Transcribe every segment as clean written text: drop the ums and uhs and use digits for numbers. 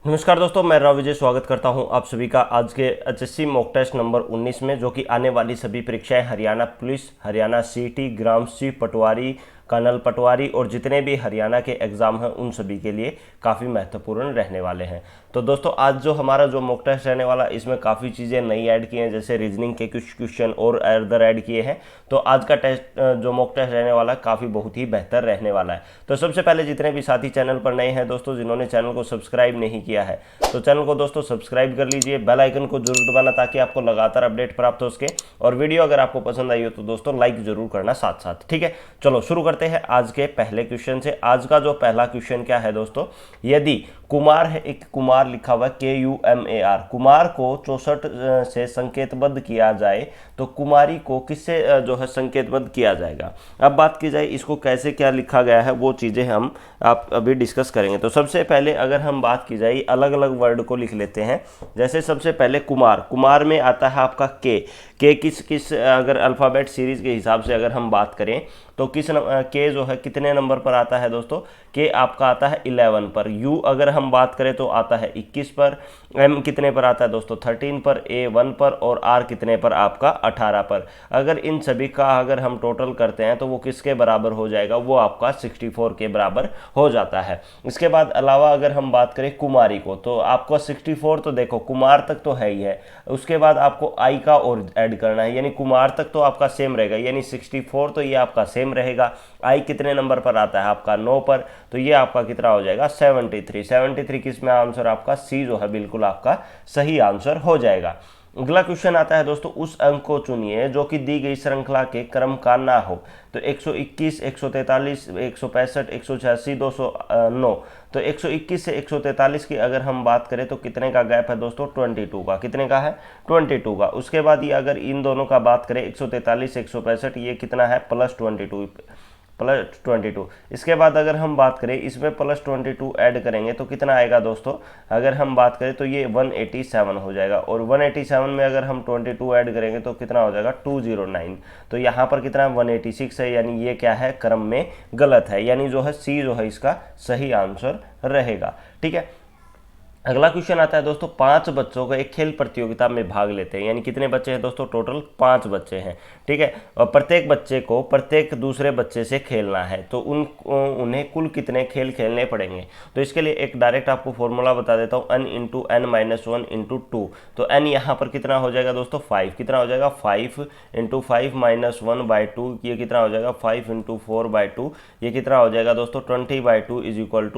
नमस्कार दोस्तों, मैं राव विजय स्वागत करता हूं आप सभी का आज के एचएससी मॉक टेस्ट नंबर 19 में, जो कि आने वाली सभी परीक्षाएं हरियाणा पुलिस, हरियाणा सीटी, ग्राम सी, पटवारी, कर्नल पटवारी और जितने भी हरियाणा के एग्ज़ाम हैं उन सभी के लिए काफ़ी महत्वपूर्ण रहने वाले हैं। तो दोस्तों आज जो हमारा जो मॉक टेस्ट रहने वाला, इसमें काफ़ी चीज़ें नई ऐड की हैं, जैसे रीजनिंग के कुछ क्वेश्चन और अदर ऐड किए हैं। तो आज का टेस्ट जो मॉक टेस्ट रहने वाला है काफ़ी बहुत ही बेहतर रहने वाला है। तो सबसे पहले जितने भी साथी चैनल पर नए हैं दोस्तों, जिन्होंने चैनल को सब्सक्राइब नहीं किया है तो चैनल को दोस्तों सब्सक्राइब कर लीजिए, बेल आइकन को जरूर दबाना ताकि आपको लगातार अपडेट प्राप्त हो सके। और वीडियो अगर आपको पसंद आई हो तो दोस्तों लाइक जरूर करना साथ साथ, ठीक है। चलो शुरू करते हैं आज के पहले क्वेश्चन से। आज का जो पहला क्वेश्चन क्या है दोस्तों, यदि कुमार है, एक कुमार लिखा हुआ KUMAR, कुमार को 64 से संकेतबद्ध किया जाए तो कुमारी को किससे जो है संकेतबद्ध किया जाएगा। अब बात की जाए इसको कैसे क्या लिखा गया है, वो चीज़ें हम आप अभी डिस्कस करेंगे। तो सबसे पहले अगर हम बात की जाए अलग अलग वर्ड को लिख लेते हैं। जैसे सबसे पहले कुमार, कुमार में आता है आपका के किस किस अगर अल्फ़ाबेट सीरीज़ के हिसाब से अगर हम बात करें तो के जो है कितने नंबर पर आता है दोस्तों, के आपका आता है 11 पर। यू अगर हम बात करें तो आता है 21 पर। एम कितने पर आता है दोस्तों 13 पर। ए 1 पर। और आर कितने पर आपका 18 पर। अगर इन सभी का अगर हम टोटल करते हैं तो वो किसके बराबर हो जाएगा, वो आपका 64 के बराबर हो जाता है। इसके बाद अलावा अगर हम बात करें कुमारी को तो आपको 64 तो देखो कुमार तक तो है ही है, उसके बाद आपको आई का और ऐड करना है, यानी कुमार तक तो आपका सेम रहेगा, यानी 64 तो ये आपका सेम रहेगा। आई कितने नंबर पर आता है आपका 9 पर, तो ये आपका कितना हो जाएगा 73 किसमें आंसर आपका सी जो है बिल्कुल आपका सही आंसर हो जाएगा। अगला क्वेश्चन आता है दोस्तों, उस अंक को चुनिए जो कि दी गई श्रृंखला के क्रम का ना हो। तो 121, 143, 165, 186, 209। तो 121 से 143 की अगर हम बात करें तो कितने का गैप है दोस्तों 22 का। कितने का है 22 का। उसके बाद ये अगर इन दोनों का बात करें 143 165, ये कितना है +22। इसके बाद अगर हम बात करें इसमें +22 ऐड करेंगे तो कितना आएगा दोस्तों, अगर हम बात करें तो ये 187 हो जाएगा। और 187 में अगर हम 22 ऐड करेंगे तो कितना हो जाएगा 209। तो यहाँ पर कितना 186 है, यानी ये क्या है क्रम में गलत है, यानी जो है सी जो है इसका सही आंसर रहेगा, ठीक है। अगला क्वेश्चन आता है दोस्तों, 5 बच्चों को एक खेल प्रतियोगिता में भाग लेते हैं, यानी कितने बच्चे हैं दोस्तों टोटल 5 बच्चे हैं, ठीक है। और प्रत्येक बच्चे को प्रत्येक दूसरे बच्चे से खेलना है तो उन्हें कुल कितने खेल खेलने पड़ेंगे। तो इसके लिए एक डायरेक्ट आपको फॉर्मूला बता देता हूँ, n × n-1 × 2। तो n यहाँ पर कितना हो जाएगा दोस्तों 5, कितना हो जाएगा 5 × 5 - 1/2, ये कितना हो जाएगा 5 × 4/2, ये कितना हो जाएगा दोस्तों 20/2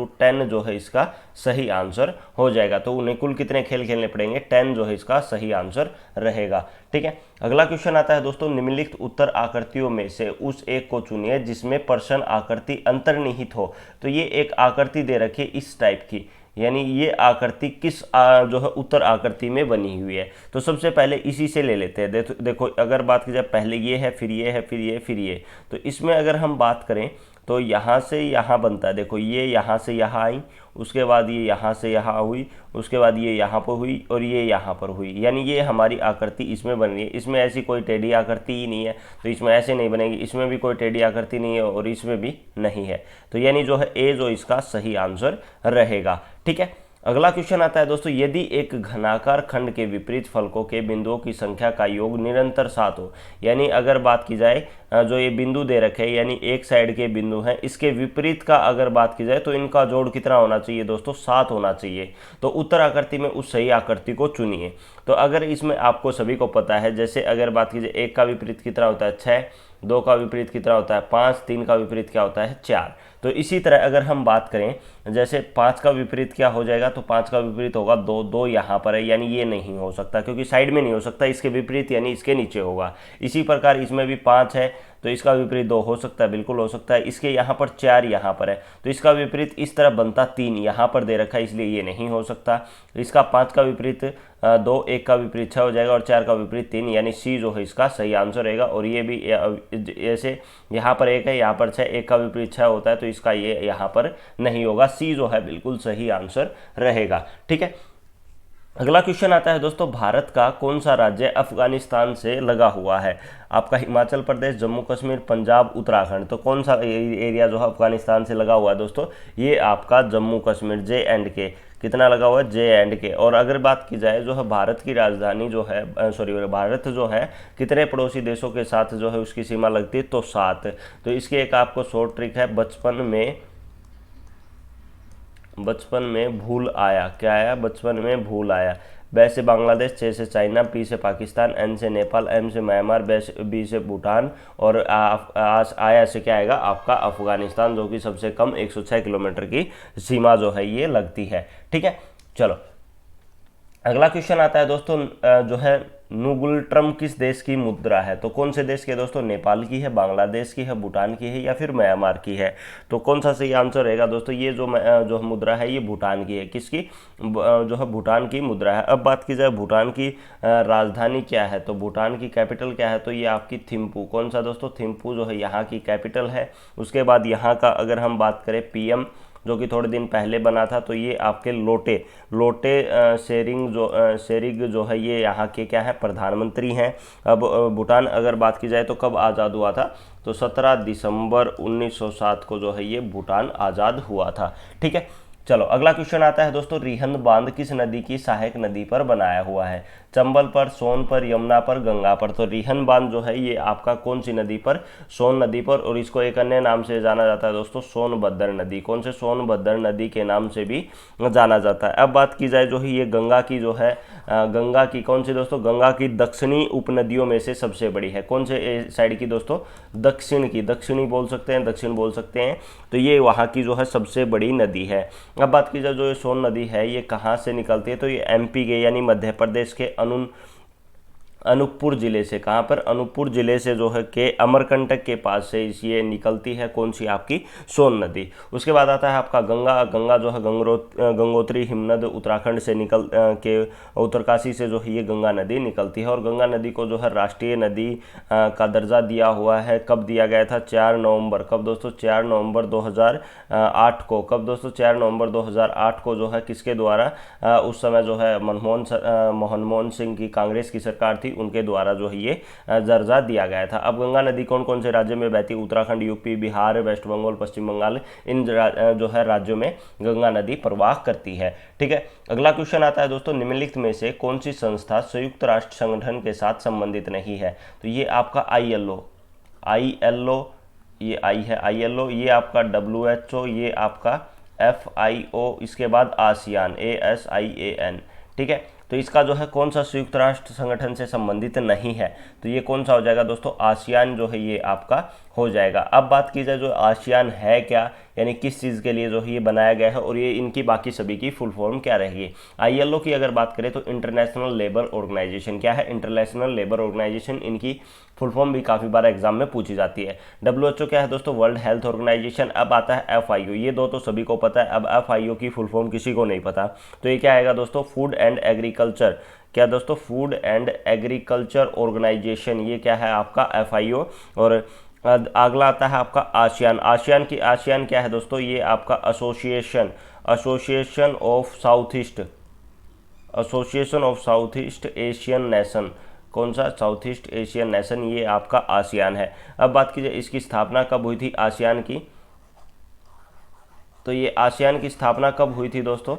= 10 जो है इसका सही आंसर हो जाएगा। तो उन्हें कुल कितने खेल खेलने पड़ेंगे 10 जो है इसका सही आंसर रहेगा, ठीक है। अगला क्वेश्चन आता है दोस्तों, निम्नलिखित उत्तर आकृतियों में से उस एक को चुनिए जिसमें प्रश्न आकृति अंतर्निहित हो। तो ये एक आकृति दे रखी है इस टाइप की, यानी ये आकृति किस जो है उत्तर आकृति में बनी हुई है। तो सबसे पहले इसी से ले लेते हैं। देखो अगर बात की जाए पहले ये है, फिर ये है, फिर ये, फिर ये। तो इसमें अगर हम बात करें तो यहाँ से यहाँ बनता है, देखो ये यहाँ से यहाँ आई, उसके बाद ये यहाँ से यहाँ हुई, उसके बाद ये यहाँ पर हुई और ये यहाँ पर हुई, यानी ये हमारी आकृति इसमें बन रही है। इसमें ऐसी कोई टेढ़ी आकृति ही नहीं है तो इसमें ऐसे नहीं बनेगी, इसमें भी कोई टेढ़ी आकृति नहीं है और इसमें भी नहीं है। तो यानी जो है ए जो इसका सही आंसर रहेगा, ठीक है। अगला क्वेश्चन आता है दोस्तों, यदि एक घनाकार खंड के विपरीत फलकों के बिंदुओं की संख्या का योग निरंतर 7 हो, यानी अगर बात की जाए जो ये बिंदु दे रखे हैं, यानी एक साइड के बिंदु हैं, इसके विपरीत का अगर बात की जाए तो इनका जोड़ कितना होना चाहिए दोस्तों 7 होना चाहिए। तो उत्तर आकृति में उस सही आकृति को चुनिए। तो अगर इसमें आपको सभी को पता है, जैसे अगर बात की जाए 1 का विपरीत कितना होता है 6, 2 का विपरीत कितना होता है 5, 3 का विपरीत क्या होता है 4। तो इसी तरह अगर हम बात करें जैसे 5 का विपरीत क्या हो जाएगा, तो 5 का विपरीत होगा 2, 2 यहाँ पर है, यानी ये नहीं हो सकता क्योंकि साइड में नहीं हो सकता, इसके विपरीत यानी इसके नीचे होगा। इसी प्रकार इसमें भी 5 है तो इसका विपरीत 2 हो सकता है, बिल्कुल हो सकता है। इसके यहाँ पर 4 यहाँ पर है तो इसका विपरीत इस तरह बनता 3 यहाँ पर दे रखा है, इसलिए ये नहीं हो सकता। इसका 5 का विपरीत 2, 1 का विपरीत 6 हो जाएगा और 4 का विपरीत 3, यानी सी जो है इसका सही आंसर रहेगा। और ये भी ऐसे यहाँ पर 1 है, यहाँ पर 6, 1 का विपरीत 6 होता है तो इसका ये यहाँ पर नहीं होगा, सी जो है बिल्कुल सही आंसर रहेगा, ठीक है। अगला क्वेश्चन आता है दोस्तों, भारत का कौन सा राज्य अफगानिस्तान से लगा हुआ है? आपका हिमाचल प्रदेश, जम्मू कश्मीर, पंजाब, उत्तराखंड। तो कौन सा एरिया जो है अफगानिस्तान से लगा हुआ है दोस्तों? ये आपका जम्मू कश्मीर, J&K। कितना लगा हुआ है? J&K। और अगर बात की जाए जो है भारत की राजधानी जो है, सॉरी, भारत जो है कितने पड़ोसी देशों के साथ जो है उसकी सीमा लगती है? तो 7। तो इसकी एक आपको शॉर्ट ट्रिक है, बचपन में भूल आया। क्या आया? बचपन में भूल आया। ब से बांग्लादेश, C से चाइना, P से पाकिस्तान, N से नेपाल, M से म्यांमार, B से भूटान और आया से क्या आएगा? आपका अफगानिस्तान, जो कि सबसे कम 106 किलोमीटर की सीमा जो है ये लगती है। ठीक है, चलो अगला क्वेश्चन आता है दोस्तों, जो है नुगुल्ट्रम किस देश की मुद्रा है? तो कौन से देश की है दोस्तों? नेपाल की है, बांग्लादेश की है, भूटान की है या फिर म्यांमार की है? तो कौन सा सही आंसर रहेगा दोस्तों? ये जो मुद्रा है ये भूटान की है। किसकी? जो है भूटान की मुद्रा है। अब बात की जाए भूटान की राजधानी क्या है, तो भूटान की कैपिटल क्या है? तो ये आपकी थिम्पू। कौन सा दोस्तों? थिम्पू जो है यहाँ की कैपिटल है। उसके बाद यहाँ का अगर हम बात करें PM, जो कि थोड़े दिन पहले बना था, तो ये आपके लोटे शेरिंग जो है ये यहाँ के क्या है? प्रधानमंत्री हैं। अब भूटान अगर बात की जाए तो कब आज़ाद हुआ था? तो 17 दिसंबर 1907 को जो है ये भूटान आज़ाद हुआ था। ठीक है, चलो अगला क्वेश्चन आता है दोस्तों, रिहंद बांध किस नदी की सहायक नदी पर बनाया हुआ है? चंबल पर, सोन पर, यमुना पर, गंगा पर। तो रिहंद बांध जो है ये आपका कौन सी नदी पर? सोन नदी पर। और इसको एक अन्य नाम से जाना जाता है दोस्तों, सोनभद्र नदी। कौन से? सोनभद्र नदी के नाम से भी जाना जाता है। अब बात की जाए जो है ये गंगा की जो है, गंगा की कौन सी दोस्तों? गंगा की दक्षिणी उपनदियों में से सबसे बड़ी है। कौन से साइड की दोस्तों? दक्षिण की। दक्षिणी बोल सकते हैं, दक्षिण बोल सकते हैं। तो ये वहाँ की जो है सबसे बड़ी नदी है। अब बात की जाए जो ये सोन नदी है ये कहाँ से निकलती है? तो ये MP के यानी मध्य प्रदेश के अनूपपुर जिले से। कहाँ पर? अनूपपुर जिले से जो है के अमरकंटक के पास से ये निकलती है। कौन सी? आपकी सोन नदी। उसके बाद आता है आपका गंगा। गंगा जो है गंगोत्री हिमनद उत्तराखंड से के उत्तरकाशी से जो है ये गंगा नदी निकलती है। और गंगा नदी को जो है राष्ट्रीय नदी का दर्जा दिया हुआ है। कब दिया गया था? 4 नवंबर। कब दोस्तों? 4 नवंबर 2008 को। कब दोस्तों? 4 नवंबर 2008 को जो है किसके द्वारा? उस समय जो है मनमोहन सिंह की कांग्रेस की सरकार थी, उनके द्वारा जो है ये दर्जा दिया गया था। अब गंगा नदी कौन कौन से राज्य में बहती है? उत्तराखंड, यूपी, बिहार, वेस्ट बंगाल, पश्चिम बंगाल, इन जो है राज्यों में गंगा नदी प्रवाह करती है। ठीक है, अगला क्वेश्चन आता है दोस्तों, निम्नलिखित में से कौन सी संस्था संयुक्त राष्ट्र संगठन के साथ संबंधित नहीं है? तो ये आपका ILO, ये आई है ILO, ये आपका WHO, ये आपका FIO, इसके बाद आसियान, ASIAN। ठीक है, तो इसका जो है कौन सा संयुक्त राष्ट्र संगठन से संबंधित नहीं है? तो ये कौन सा हो जाएगा दोस्तों? आसियान जो है ये आपका हो जाएगा। अब बात की जाए जो आसियान है क्या, यानी किस चीज़ के लिए जो है ये बनाया गया है और ये इनकी बाकी सभी की फुल फॉर्म क्या रहेगी? ILO की अगर बात करें तो इंटरनेशनल लेबर ऑर्गेनाइजेशन। क्या है? International labour organisation. इनकी फुल फॉर्म भी काफ़ी बार एग्जाम में पूछी जाती है। WHO क्या है दोस्तों? World health organisation. अब आता है FIO, ये दो तो सभी को पता है। अब FIO की फुल फॉर्म किसी को नहीं पता, तो ये क्या आएगा दोस्तों? Food and agriculture. क्या दोस्तों? फूड एंड एग्रीकल्चर ऑर्गेनाइजेशन, ये क्या है आपका? FIO। और अगला आता है आपका आसियान। आसियान क्या है दोस्तों? ये आपका association of south east Asian nation. कौन सा? साउथ ईस्ट एशियन नेशन, ये आपका आसियान है। अब बात कीजिए इसकी स्थापना कब हुई थी आसियान की? तो ये आसियान की स्थापना कब हुई थी दोस्तों?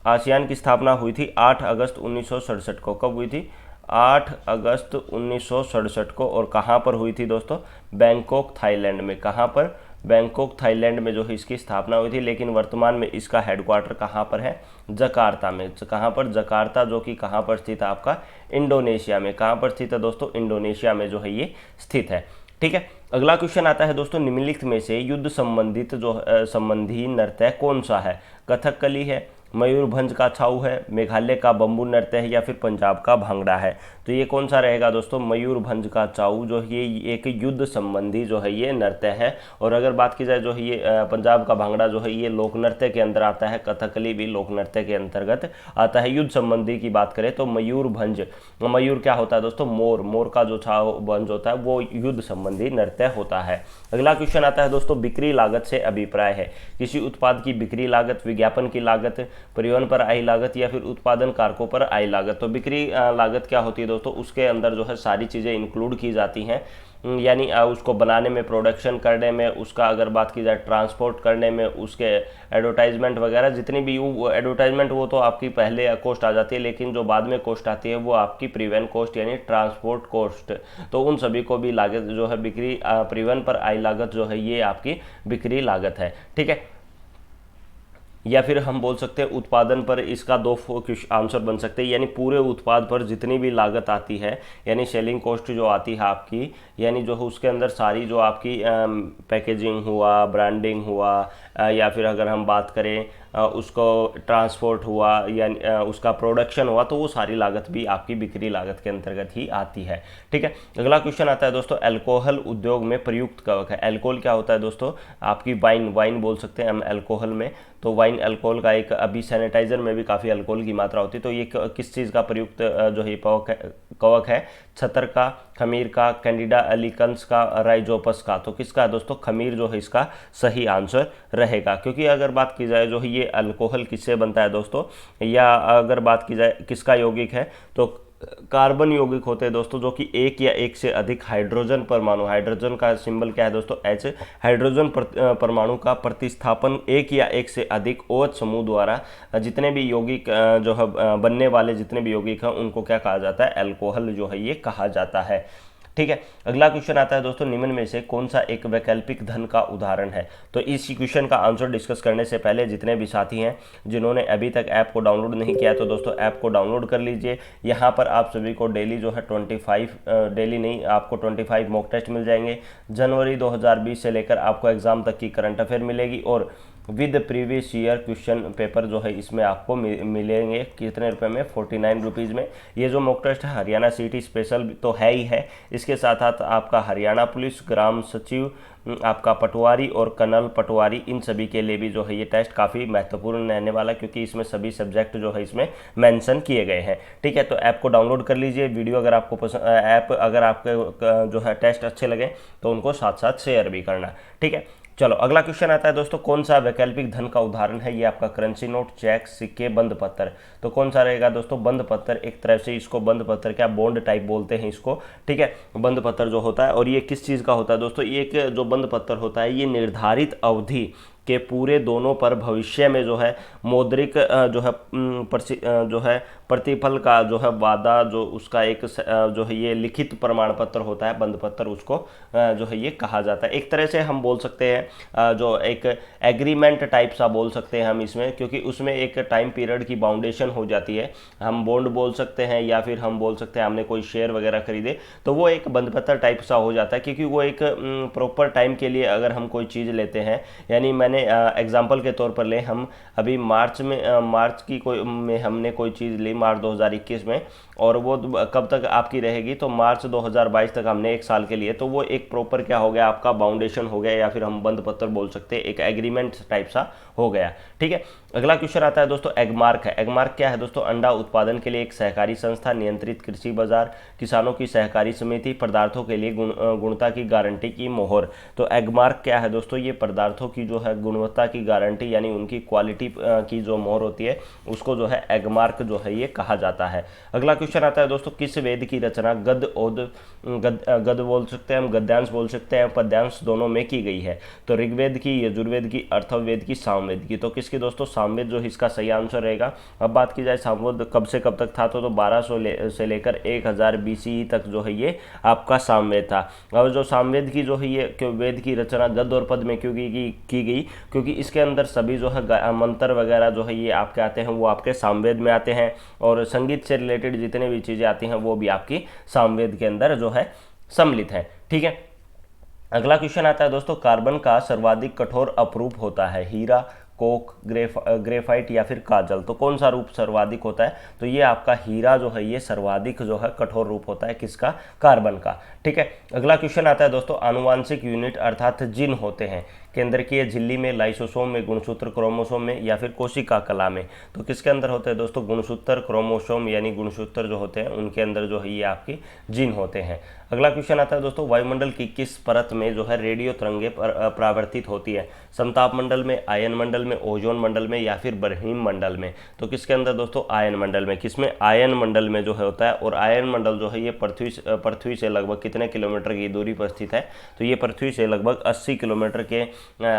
आसियान की स्थापना हुई थी 8 अगस्त 1967 को। कब हुई थी? 8 अगस्त 1967 को। और कहाँ पर हुई थी दोस्तों? बैंकॉक, थाईलैंड में। कहाँ पर? बैंकॉक, थाईलैंड में जो है इसकी स्थापना हुई थी। लेकिन वर्तमान में इसका हेडक्वार्टर कहाँ पर है? जकार्ता में। कहाँ पर? जकार्ता, जो कि कहाँ पर स्थित है आपका? इंडोनेशिया में। कहाँ पर स्थित है दोस्तों? इंडोनेशिया में जो है ये स्थित है। ठीक है, अगला क्वेश्चन आता है दोस्तों, निम्नलिखित में से युद्ध संबंधित संबंधी नृत्य कौन सा है? कथकली है, मयूरभंज का छाऊ है, मेघालय का बम्बू नृत्य है या फिर पंजाब का भांगड़ा है? तो ये कौन सा रहेगा दोस्तों? मयूरभंज का छाऊ जो है ये एक युद्ध संबंधी जो है ये नृत्य है। और अगर बात की जाए जो है ये पंजाब का भांगड़ा जो है ये लोक नृत्य के अंदर आता है। कथकली भी लोक नृत्य के अंतर्गत आता है। युद्ध संबंधी की बात करें तो मयूरभंज, मयूर क्या होता है दोस्तों? मोर का जो छाऊ भंज होता है वो युद्ध संबंधी नृत्य होता है। अगला क्वेश्चन आता है दोस्तों, बिक्री लागत से अभिप्राय है। किसी उत्पाद की बिक्री लागत, विज्ञापन की लागत, परिवहन पर आई लागत या फिर उत्पादन कारकों पर आई लागत। तो बिक्री लागत क्या होती है दोस्तों, उसके अंदर जो है सारी चीज़ें इंक्लूड की जाती हैं, यानी उसको बनाने में, प्रोडक्शन करने में, उसका अगर बात की जाए ट्रांसपोर्ट करने में, उसके एडवर्टाइजमेंट वगैरह जितनी भी एडवर्टाइजमेंट वो तो आपकी पहले कॉस्ट आ जाती है, लेकिन जो बाद में कॉस्ट आती है वो आपकी परिवहन कॉस्ट यानी ट्रांसपोर्ट कॉस्ट। तो उन सभी को भी लागत जो है बिक्री परिवहन पर आई लागत जो है ये आपकी बिक्री लागत है। ठीक है, या फिर हम बोल सकते हैं उत्पादन पर, इसका दो आंसर बन सकते हैं, यानी पूरे उत्पाद पर जितनी भी लागत आती है, यानी सेलिंग कॉस्ट जो आती है आपकी, यानी जो उसके अंदर सारी जो आपकी पैकेजिंग हुआ, ब्रांडिंग हुआ, या फिर अगर हम बात करें उसको ट्रांसपोर्ट हुआ या उसका प्रोडक्शन हुआ, तो वो सारी लागत भी आपकी बिक्री लागत के अंतर्गत ही आती है। ठीक है, अगला क्वेश्चन आता है दोस्तों, अल्कोहल उद्योग में प्रयुक्त कवक है। अल्कोहल क्या होता है दोस्तों, आपकी वाइन बोल सकते हैं हम अल्कोहल में। तो वाइन अल्कोहल का एक, अभी सैनिटाइजर में भी काफ़ी अल्कोहल की मात्रा होती है। तो ये किस चीज़ का प्रयुक्त जो है कवक है, छतर का, खमीर का, कैंडिडा अलिकन्स का, राइजोपस का। तो किसका है दोस्तों, खमीर जो है इसका सही आंसर रहेगा, क्योंकि अगर बात की जाए जो है ये अल्कोहल किससे बनता है दोस्तों, या अगर बात की जाए किसका यौगिक है, तो कार्बन यौगिक होते हैं दोस्तों, जो कि एक या एक से अधिक हाइड्रोजन परमाणु, हाइड्रोजन का सिंबल क्या है दोस्तों, एच, हाइड्रोजन परमाणु का प्रतिस्थापन एक या एक से अधिक OH समूह द्वारा जितने भी यौगिक जो है बनने वाले जितने भी यौगिक हैं उनको क्या कहा जाता है, अल्कोहल जो है ये कहा जाता है। ठीक है, अगला क्वेश्चन आता है दोस्तों, निम्न में से कौन सा एक वैकल्पिक धन का उदाहरण है। तो इस क्वेश्चन का आंसर डिस्कस करने से पहले जितने भी साथी हैं जिन्होंने अभी तक ऐप को डाउनलोड नहीं किया, तो दोस्तों ऐप को डाउनलोड कर लीजिए। यहाँ पर आप सभी को डेली जो है 25 डेली नहीं, आपको 25 मॉक टेस्ट मिल जाएंगे। जनवरी 2020 से लेकर आपको एग्जाम तक की करंट अफेयर मिलेगी, और with previous year question paper जो है इसमें आपको मिलेंगे कितने रुपए में, 49 रुपीज़ में। ये जो मॉक टेस्ट है हरियाणा सिटी स्पेशल तो है ही है, इसके साथ साथ आपका हरियाणा पुलिस, ग्राम सचिव, आपका पटवारी और कर्नल पटवारी, इन सभी के लिए भी जो है ये टेस्ट काफ़ी महत्वपूर्ण रहने वाला है, क्योंकि इसमें सभी सब्जेक्ट जो है इसमें मेंशन किए गए हैं। ठीक है, तो ऐप को डाउनलोड कर लीजिए। वीडियो अगर आपको पसंद, ऐप अगर आपके जो है टेस्ट अच्छे लगे तो उनको साथ साथ शेयर भी करना। ठीक है, चलो अगला क्वेश्चन आता है दोस्तों, कौन सा वैकल्पिक धन का उदाहरण है। ये आपका करेंसी नोट, चेक, सिक्के, बंद पत्र। तो कौन सा रहेगा दोस्तों, बंद पत्र। एक तरह से इसको बंद पत्र क्या, बॉन्ड टाइप बोलते हैं इसको। ठीक है, बंद पत्र जो होता है, और ये किस चीज़ का होता है दोस्तों, ये एक जो बंद पत्र होता है ये निर्धारित अवधि के पूरे दोनों पर भविष्य में जो है मौद्रिक जो है प्रतिफल का जो है वादा, जो उसका एक जो है ये लिखित प्रमाण पत्र होता है, बंद पत्र, उसको जो है ये कहा जाता है। एक तरह से हम बोल सकते हैं जो एक एग्रीमेंट टाइप सा बोल सकते हैं हम इसमें, क्योंकि उसमें एक टाइम पीरियड की बाउंडेशन हो जाती है। हम बॉन्ड बोल सकते हैं, या फिर हम बोल सकते हैं हमने कोई शेयर वगैरह खरीदे तो वो एक बंद पत्र टाइप सा हो जाता है, क्योंकि वो एक प्रॉपर टाइम के लिए अगर हम कोई चीज़ लेते हैं, यानी मैंने एग्जाम्पल के तौर पर ले, हम अभी मार्च में हमने कोई चीज़ ली, मार्च 2021 में, और वो कब तक आपकी रहेगी, तो मार्च 2022 तक हमने एक साल के लिए, तो वो एक प्रॉपर क्या हो गया, आपका बाउंडेशन हो गया, या फिर हम बंद पत्र बोल सकते हैं, एक एग्रीमेंट टाइप सा हो गया। ठीक है, अगला क्वेश्चन आता है दोस्तों, एगमार्क है। एगमार्क क्या है दोस्तों, अंडा उत्पादन के लिए एक सहकारी संस्था, नियंत्रित कृषि बाजार, किसानों की सहकारी समिति, पदार्थों के लिए गुणवत्ता की गारंटी की मोहर। तो एगमार्क क्या है दोस्तों, ये पदार्थों की जो है गुणवत्ता की गारंटी, यानी उनकी क्वालिटी की जो मोहर होती है उसको जो है एगमार्क जो है ये कहा जाता है। अगला क्वेश्चन आता है दोस्तों, किस वेद की रचना गद बोल सकते हैं हम, गद्यांश बोल सकते हैं, पद्यांश दोनों में की गई है। तो ऋग्वेद की, यजुर्वेद की, अथर्ववेद की, सामवेद की। तो किसकी दोस्तों, सामवेद जो इसका सही आंसर रहेगा। अब बात की जाए सामवेद कब से कब तक था, तो 1200 से लेकर 1000 BCE तक जो है ये आपका सामवेद था। और जो सामवेद की जो है ये वेद की रचना गद्य और पद में क्यों की गई, क्योंकि इसके अंदर सभी जो है मंत्र वगैरह जो है ये आपके आते हैं, वो आपके सामवेद में आते हैं, और संगीत से रिलेटेड जितने भी चीज़ें आती हैं वो भी आपकी सामवेद के अंदर जो है सम्मिलित है। ठीक है, अगला क्वेश्चन आता है दोस्तों, कार्बन का सर्वाधिक कठोर अपरूप होता है, हीरा, कोक, ग्रेफाइट या फिर काजल। तो कौन सा रूप सर्वाधिक होता है, तो ये आपका हीरा जो है ये सर्वाधिक जो है कठोर रूप होता है, किसका, कार्बन का। ठीक है, अगला क्वेश्चन आता है दोस्तों, आनुवांशिक यूनिट अर्थात जीन होते हैं केंद्रकीय झिल्ली में, लाइसोसोम में, गुणसूत्र क्रोमोसोम में, या फिर कोशिका कला में। तो किसके अंदर होते हैं दोस्तों, गुणसूत्र क्रोमोसोम, यानी गुणसूत्र जो होते हैं उनके अंदर जो है ये आपकी जीन होते हैं। अगला क्वेश्चन आता है दोस्तों, वायुमंडल की किस परत में जो है रेडियो तरंगे परावर्तित होती है? समताप मंडल में, आयन मंडल में, ओजोन मंडल में या फिर बरहीम मंडल में? तो किसके अंदर दोस्तों? आयन मंडल में। किसमें? आयन मंडल में जो है होता है। और आयन मंडल जो है ये पृथ्वी से लगभग कितने किलोमीटर की दूरी पर स्थित है? तो ये पृथ्वी से लगभग 80 किलोमीटर के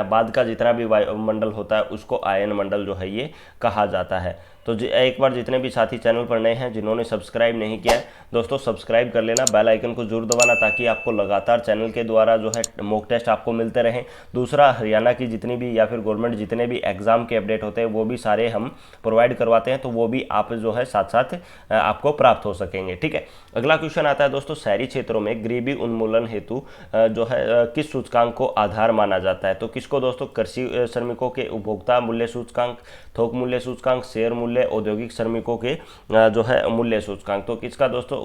बाद का जितना भी वायुमंडल होता है उसको आयन मंडल जो है ये कहा जाता है। तो एक बार जितने भी साथी चैनल पर नए हैं, जिन्होंने सब्सक्राइब नहीं किया है दोस्तों, सब्सक्राइब कर लेना, बेल आइकन को जरूर दबाना, ताकि आपको लगातार चैनल के द्वारा जो है मॉक टेस्ट आपको मिलते रहें। दूसरा, हरियाणा की जितनी भी या फिर गवर्नमेंट जितने भी एग्जाम के अपडेट होते हैं वो भी सारे हम प्रोवाइड करवाते हैं, तो वो भी आप जो है साथ साथ आपको प्राप्त हो सकेंगे। ठीक है, अगला क्वेश्चन आता है दोस्तों, शहरी क्षेत्रों में गरीबी उन्मूलन हेतु जो है किस सूचकांक को आधार माना जाता है? तो किसको दोस्तों? कृषि श्रमिकों के उपभोक्ता मूल्य सूचकांक, थोक मूल्य सूचकांक, शेयर मूल्य, औद्योगिक श्रमिकों के जो है मूल्य सूचकांक। तो किसका दोस्तों?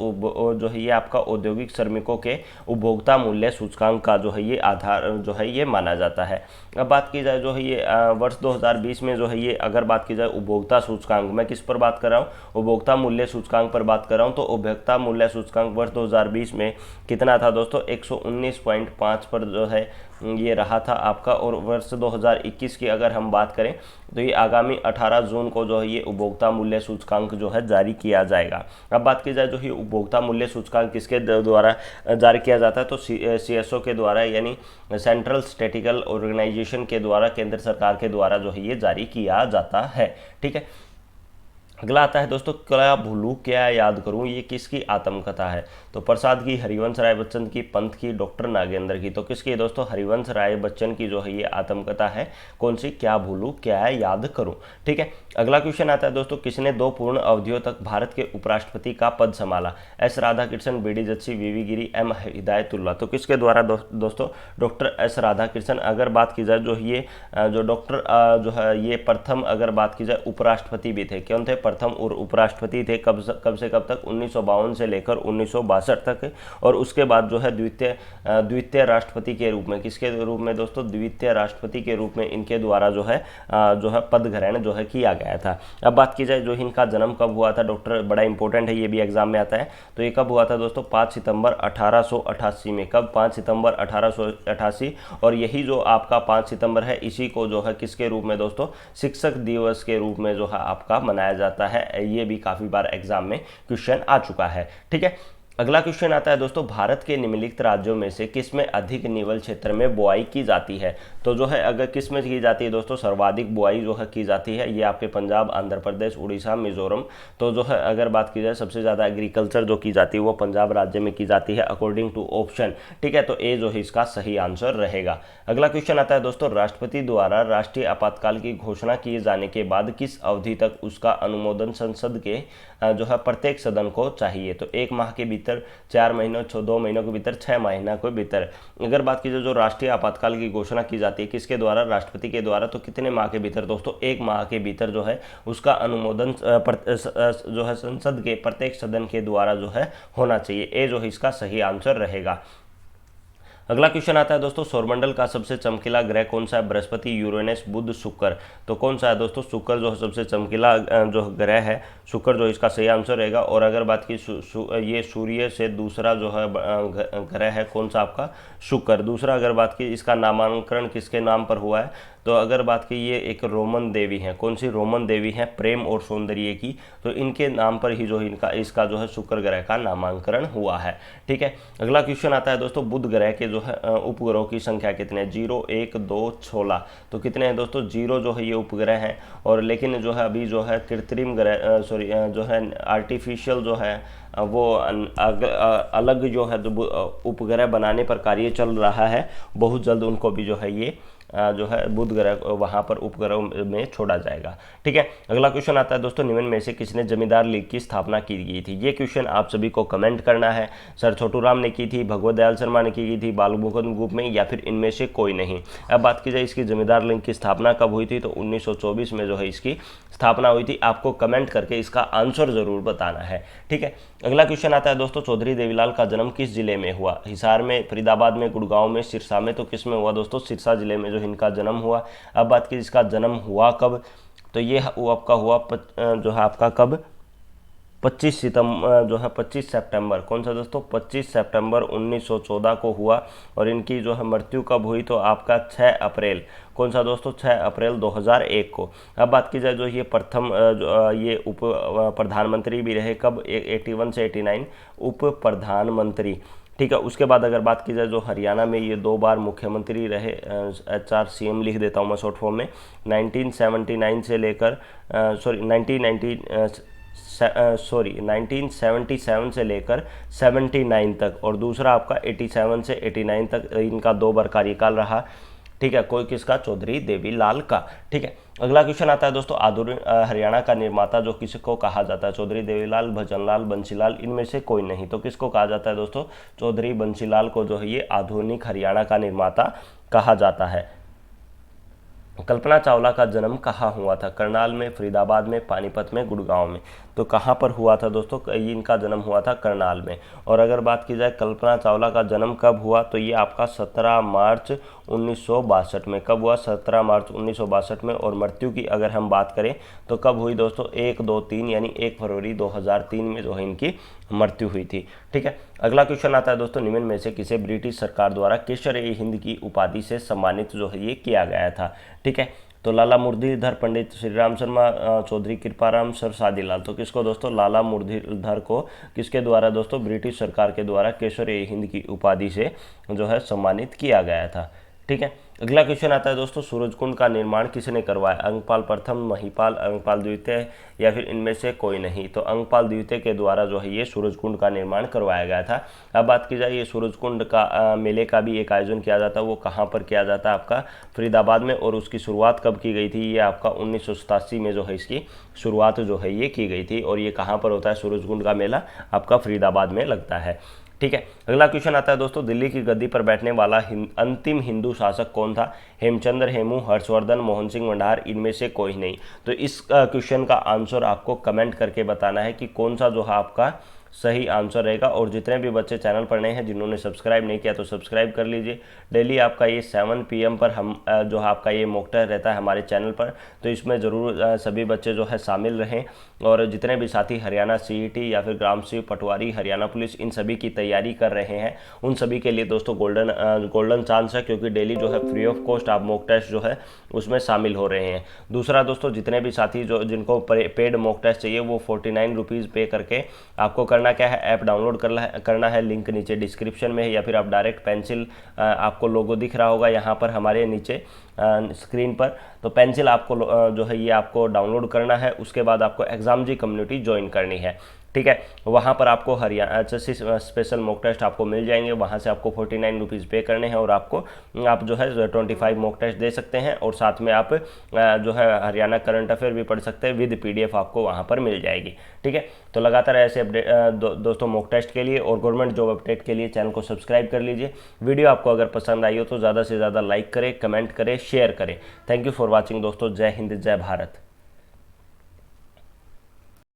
जो है ये आपका औद्योगिक श्रमिकों के उपभोक्ता मूल्य सूचकांक का जो है ये आधार जो है ये माना जाता है। अब बात की जाए जो है ये वर्ष 2020 में जो है ये अगर बात की जाए उपभोक्ता सूचकांक, मैं किस पर बात कर रहा हूँ? उपभोक्ता मूल्य सूचकांक पर बात कर रहा हूँ। तो उपभोक्ता मूल्य सूचकांक वर्ष 2020 में कितना था दोस्तों? 119.5 पर जो है ये रहा था आपका। और वर्ष 2021 की अगर हम बात करें तो ये आगामी 18 जून को जो है ये उपभोक्ता मूल्य सूचकांक जो है जारी किया जाएगा। अब बात की जाए जो है उपभोक्ता मूल्य सूचकांक किसके द्वारा जारी किया जाता है? तो CSO के द्वारा, यानी सेंट्रल स्टैटिस्टिकल ऑर्गेनाइजेशन के द्वारा, केंद्र सरकार के द्वारा जो है ये जारी किया जाता है। ठीक है, अगला आता है दोस्तों, क्या भूलूं क्या याद करूं, ये किसकी आत्मकथा है? तो प्रसाद की, हरिवंश राय बच्चन की, पंत की, डॉक्टर नागेंद्र की? तो किसकी दोस्तों? हरिवंश राय बच्चन की जो है ये आत्मकथा है। कौन सी? क्या भूलूं क्या याद करूं। ठीक है, अगला क्वेश्चन आता है दोस्तों, किसने 2 पूर्ण अवधियों तक भारत के उपराष्ट्रपति का पद संभाला? S राधाकृष्णन, BD जत्सी, VV गिरी, M हिदायतुल्ला? तो किसके द्वारा दोस्तों? Doctor S Radhakrishnan. अगर बात की जाए जो ये जो डॉक्टर जो है ये प्रथम अगर बात की जाए उपराष्ट्रपति भी थे। कौन थे? प्रथम और उपराष्ट्रपति थे। कब से कब तक? 1952 से लेकर 1962 तक। और उसके बाद जो है द्वितीय राष्ट्रपति के रूप में, किसके रूप में दोस्तों? द्वितीय राष्ट्रपति के रूप में इनके द्वारा जो है पद ग्रहण जो है किया गया था। अब बात की जाए जो इनका जन्म कब हुआ था डॉक्टर, बड़ा इंपॉर्टेंट है, ये भी एग्जाम में आता है। तो ये कब हुआ था दोस्तों? 5 सितंबर 1888 में। कब? 5 सितंबर 1888। और यही जो आपका 5 सितंबर है, इसी को जो है किसके रूप में दोस्तों? शिक्षक दिवस के रूप में जो है आपका मनाया जाता है। ये भी काफी बार एग्जाम में क्वेश्चन आ चुका है। ठीक है, अगला क्वेश्चन आता है दोस्तों, भारत के निम्नलिखित राज्यों में से किसमें अधिक निवल क्षेत्र में बुआई की जाती है? तो जो है अगर किसमें की जाती है दोस्तों? सर्वाधिक बुआई जो है की जाती है, ये आपके पंजाब, आंध्र प्रदेश, उड़ीसा, मिजोरम। तो जो है अगर बात की जाए सबसे ज़्यादा एग्रीकल्चर जो की जाती है वो पंजाब राज्य में की जाती है अकॉर्डिंग टू ऑप्शन। ठीक है, तो ए जो है इसका सही आंसर रहेगा। अगला क्वेश्चन आता है दोस्तों, राष्ट्रपति द्वारा राष्ट्रीय आपातकाल की घोषणा किए जाने के बाद किस अवधि तक उसका अनुमोदन संसद के जो है प्रत्येक सदन को चाहिए? तो 1 माह के भीतर, 4 महीनों, 2 महीनों के भीतर, 6 महीना के भीतर। अगर बात की जाए जो राष्ट्रीय आपातकाल की घोषणा की जाती है किसके द्वारा? राष्ट्रपति के द्वारा। तो कितने माह के भीतर दोस्तों? 1 माह के भीतर जो है उसका अनुमोदन जो है संसद के प्रत्येक सदन के द्वारा जो है होना चाहिए। ए जो है इसका सही आंसर रहेगा। अगला क्वेश्चन आता है दोस्तों, सौरमंडल का सबसे चमकीला ग्रह कौन सा है? बृहस्पति, यूरेनस, बुध, शुक्र? तो कौन सा है दोस्तों? शुक्र जो है सबसे चमकीला जो ग्रह है, शुक्र जो इसका सही आंसर रहेगा। और अगर बात की ये सूर्य से दूसरा जो है ग्रह है कौन सा आपका? शुक्र। दूसरा अगर बात की इसका नामांकन किसके नाम पर हुआ है? तो अगर बात की ये एक रोमन देवी है। कौन सी? रोमन देवी है, प्रेम और सौंदर्य की। तो इनके नाम पर ही जो है इसका जो है शुक्र ग्रह का नामांकन हुआ है। ठीक है, अगला क्वेश्चन आता है दोस्तों, बुध ग्रह के जो है उपग्रहों की संख्या कितने हैं? 0, 1, 2, 16। तो कितने हैं दोस्तों? 0 जो है ये उपग्रह हैं। और लेकिन जो है अभी जो है कृत्रिम ग्रह जो है आर्टिफिशियल जो है वो अलग जो है उपग्रह बनाने पर कार्य चल रहा है। बहुत जल्द उनको भी जो है ये जो है बुध ग्रह वहाँ पर उपग्रह में छोड़ा जाएगा। ठीक है, अगला क्वेश्चन आता है दोस्तों, निम्न में से किसने जमींदार लीग की स्थापना की गई थी? ये क्वेश्चन आप सभी को कमेंट करना है। सर छोटू राम ने की थी, भगवत दयाल शर्मा ने की थी, बाल मुकुंद गुप्त में, या फिर इनमें से कोई नहीं। अब बात की जाए इसकी जमींदार लीग की स्थापना कब हुई थी? तो 1924 में जो है इसकी स्थापना हुई थी। आपको कमेंट करके इसका आंसर जरूर बताना है। ठीक है, अगला क्वेश्चन आता है दोस्तों, चौधरी देवीलाल का जन्म किस जिले में हुआ? हिसार में, फरीदाबाद में, गुड़गांव में, सिरसा में? तो किस में हुआ दोस्तों? सिरसा जिले में जो इनका जन्म हुआ। अब बात की इसका जन्म हुआ कब? तो ये आपका हुआ जो है आपका कब 25 सितंबर, कौन सा दोस्तों, 25 सितंबर 1914 को हुआ। और इनकी जो है मृत्यु कब हुई, तो आपका 6 अप्रैल, कौन सा दोस्तों, 6 अप्रैल 2001 को। अब बात की जाए जो ये प्रथम ये उप प्रधानमंत्री भी रहे, कब, 81 से 89 उप प्रधानमंत्री, ठीक है। उसके बाद अगर बात की जाए जो हरियाणा में ये 2 बार मुख्यमंत्री रहे, HRCM लिख देता हूँ मैं शॉर्ट फॉर्म में, 1979 से लेकर 1977 से लेकर 79 तक, और दूसरा आपका 87 से 89 तक इनका 2 बार कार्यकाल रहा, ठीक है। कोई किसका, चौधरी देवीलाल का, ठीक है। अगला क्वेश्चन आता है दोस्तों, आधुनिक हरियाणा का निर्माता जो किसको कहा जाता है, चौधरी देवीलाल, भजनलाल, बंसीलाल, इनमें से कोई नहीं, तो किसको कहा जाता है दोस्तों, चौधरी बंसीलाल को जो है ये आधुनिक हरियाणा का निर्माता कहा जाता है। कल्पना चावला का जन्म कहाँ हुआ था, करनाल में, फरीदाबाद में, पानीपत में, गुड़गांव में, तो कहाँ पर हुआ था दोस्तों, इनका जन्म हुआ था करनाल में। और अगर बात की जाए कल्पना चावला का जन्म कब हुआ, तो ये आपका 17 मार्च 1962 में, कब हुआ, 17 मार्च 1962 में। और मृत्यु की अगर हम बात करें तो कब हुई दोस्तों, 1, 2, 3 यानी 1 फरवरी 2003 में जो है इनकी मृत्यु हुई थी, ठीक है। अगला क्वेश्चन आता है दोस्तों, निम्न में से किसे ब्रिटिश सरकार द्वारा केसर-ए-हिंद की उपाधि से सम्मानित जो है ये किया गया था, ठीक है। तो लाला मुरलीधर, पंडित श्रीराम शर्मा, चौधरी कृपाराम, सर शादीलाल, तो किसको दोस्तों, लाला मुरलीधर को किसके द्वारा दोस्तों, ब्रिटिश सरकार के द्वारा केसर-ए-हिंद की उपाधि से जो है सम्मानित किया गया था, ठीक है। अगला क्वेश्चन आता है दोस्तों, सूरजकुंड का निर्माण किसने करवाया, अंकपाल प्रथम, महिपाल, अंकपाल द्वितीय, या फिर इनमें से कोई नहीं, तो अंकपाल द्वितीय के द्वारा जो है ये सूरजकुंड का निर्माण करवाया गया था। अब बात की जाए ये सूरजकुंड का मेले का भी एक आयोजन किया जाता है, वो कहाँ पर किया जाता है, आपका फरीदाबाद में। और उसकी शुरुआत कब की गई थी, ये आपका 1987 में जो है इसकी शुरुआत जो है ये की गई थी। और ये कहाँ पर होता है, सूरजकुंड का मेला आपका फरीदाबाद में लगता है, ठीक है। अगला क्वेश्चन आता है दोस्तों, दिल्ली की गद्दी पर बैठने वाला अंतिम हिंदू शासक कौन था, हेमचंद्र, हेमू, हर्षवर्धन, मोहन सिंह भंडार, इनमें से कोई नहीं। तो इस क्वेश्चन का आंसर आपको कमेंट करके बताना है कि कौन सा जो है आपका सही आंसर रहेगा। और जितने भी बच्चे चैनल पर नए हैं, जिन्होंने सब्सक्राइब नहीं किया तो सब्सक्राइब कर लीजिए। डेली आपका ये 7 PM पर हम जो है आपका ये मॉक टेस्ट रहता है हमारे चैनल पर, तो इसमें ज़रूर सभी बच्चे जो है शामिल रहें। और जितने भी साथी हरियाणा CET या फिर ग्राम सेवक, पटवारी, हरियाणा पुलिस, इन सभी की तैयारी कर रहे हैं, उन सभी के लिए दोस्तों गोल्डन चांस है, क्योंकि डेली जो है फ्री ऑफ कॉस्ट आप मॉक टेस्ट जो है उसमें शामिल हो रहे हैं। दूसरा दोस्तों, जितने भी साथी जिनको पेड मॉक टेस्ट चाहिए, वो 49 रुपीज़ पे करके आपको करना क्या है, ऐप डाउनलोड करना है, लिंक नीचे डिस्क्रिप्शन में है, या फिर आप डायरेक्ट पेंसिल, आपको लोगो दिख रहा होगा यहाँ पर हमारे नीचे स्क्रीन पर, तो पेंसिल आपको जो है ये आपको डाउनलोड करना है। उसके बाद आपको एग्जाम कम्युनिटी ज्वाइन करनी है, ठीक है। वहाँ पर आपको Haryana HSC special mock test आपको मिल जाएंगे, वहाँ से आपको 49 रुपीज़ पे करने हैं, और आप जो है 25 मॉक टेस्ट दे सकते हैं। और साथ में आप जो है हरियाणा करंट अफेयर भी पढ़ सकते हैं, विद PDF आपको वहाँ पर मिल जाएगी, ठीक है। तो लगातार ऐसे अपडेट दोस्तों मॉक टेस्ट के लिए और गवर्नमेंट जॉब अपडेट के लिए चैनल को सब्सक्राइब कर लीजिए। वीडियो आपको अगर पसंद आई हो तो ज़्यादा से ज़्यादा लाइक करें, कमेंट करें, शेयर करें। थैंक यू फॉर वॉचिंग दोस्तों। जय हिंद, जय भारत।